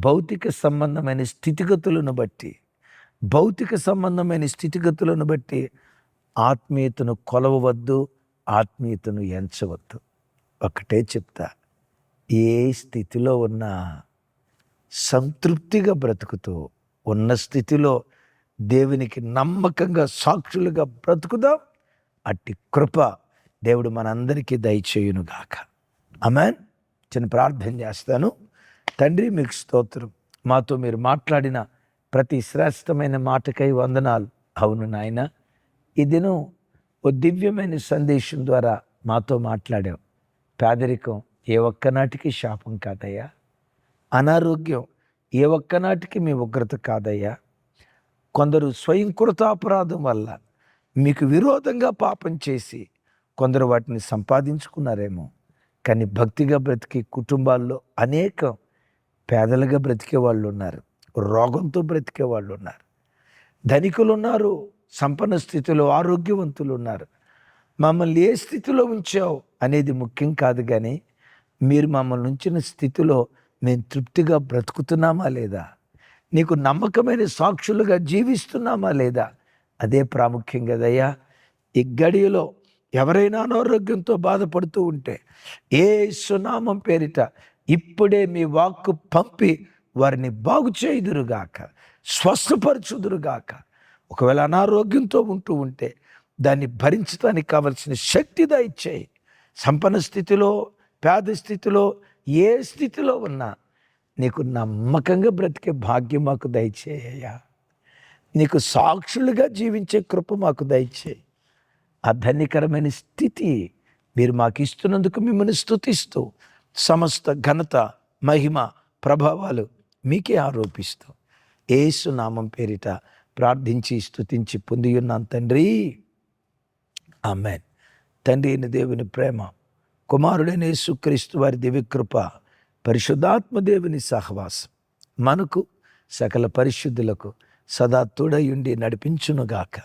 భౌతిక సంబంధమైన స్థితిగతులను బట్టి, భౌతిక సంబంధమైన స్థితిగతులను బట్టి ఆత్మీయతను కొలవవద్దు, ఆత్మీయతను ఎంచవద్దు. ఒకటే చెప్తా, ఏ స్థితిలో ఉన్నా సంతృప్తిగా బ్రతుకుతూ ఉన్న స్థితిలో దేవునికి నమ్మకంగా సాక్షులుగా బ్రతుకుదాం. అట్టి కృప దేవుడు మనందరికీ దయచేయునుగాక. ఆమేన్. చిన్న ప్రార్థన చేస్తాను. తండ్రి, మీకు స్తోత్రం. మాతో మీరు మాట్లాడిన ప్రతి శ్రేష్టమైన మాటకై వందనాలు. అవును నాయన, ఈ దినం ఓ దివ్యమైన సందేశం ద్వారా మాతో మాట్లాడావు. పేదరికం ఏ ఒక్కనాటికి శాపం కాదయ్యా. అనారోగ్యం ఏ ఒక్కనాటికి మీ ఉగ్రత కాదయ్యా. కొందరు స్వయంకృతాపరాధం వల్ల మీకు విరోధంగా పాపం చేసి కొందరు వాటిని సంపాదించుకున్నారేమో. కానీ భక్తిగా బ్రతికే కుటుంబాల్లో అనేకం పేదలుగా బ్రతికే వాళ్ళు ఉన్నారు, రోగంతో బ్రతికే వాళ్ళు ఉన్నారు, ధనికులు ఉన్నారు, సంపన్న స్థితిలో ఆరోగ్యవంతులు ఉన్నారు. మమ్మల్ని ఏ స్థితిలో ఉంచావు అనేది ముఖ్యం కాదు, కానీ మీరు మమ్మల్ని ఉంచిన స్థితిలో మేము తృప్తిగా బ్రతుకుతున్నామా లేదా, నీకు నమ్మకమైన సాక్షులుగా జీవిస్తున్నామా లేదా, అదే ప్రాముఖ్యం కదయ్యా. ఈ గడియలో ఎవరైనా అనారోగ్యంతో బాధపడుతూ ఉంటే యేసు నామం పేరిట ఇప్పుడే మీ వాక్కు పంపి వారిని బాగు చేయుదురుగాక, స్వస్థపరచుదురుగాక. ఒకవేళ అనారోగ్యంతో ఉంటూ ఉంటే దాన్ని భరించడానికి కావలసిన శక్తి దయచేయి. సంపన్న స్థితిలో, పేద స్థితిలో, ఏ స్థితిలో ఉన్నా నీకు నమ్మకంగా బ్రతికే భాగ్యం మాకు దయచేయ్యా. నీకు సాక్షులుగా జీవించే కృప మాకు దయచేయి. ఆ ధన్యకరమైన స్థితి మీరు మాకు ఇస్తున్నందుకు మిమ్మల్ని స్తుతిస్తూ సమస్త ఘనత, మహిమ, ప్రభావాలు మీకే ఆరోపిస్తూ యేసు నామం పేరిట ప్రార్థించి స్తుతించి పొంది ఉన్నాను తండ్రి. ఆమేన్. తండ్రి అయిన దేవుని ప్రేమ, కుమారుడైన యేసుక్రీస్తు వారి దివ్యకృప, పరిశుద్ధాత్మ దేవుని సహవాసం మనకు సకల పరిశుద్ధులకు సదా తోడయుండి నడిపించునుగాక.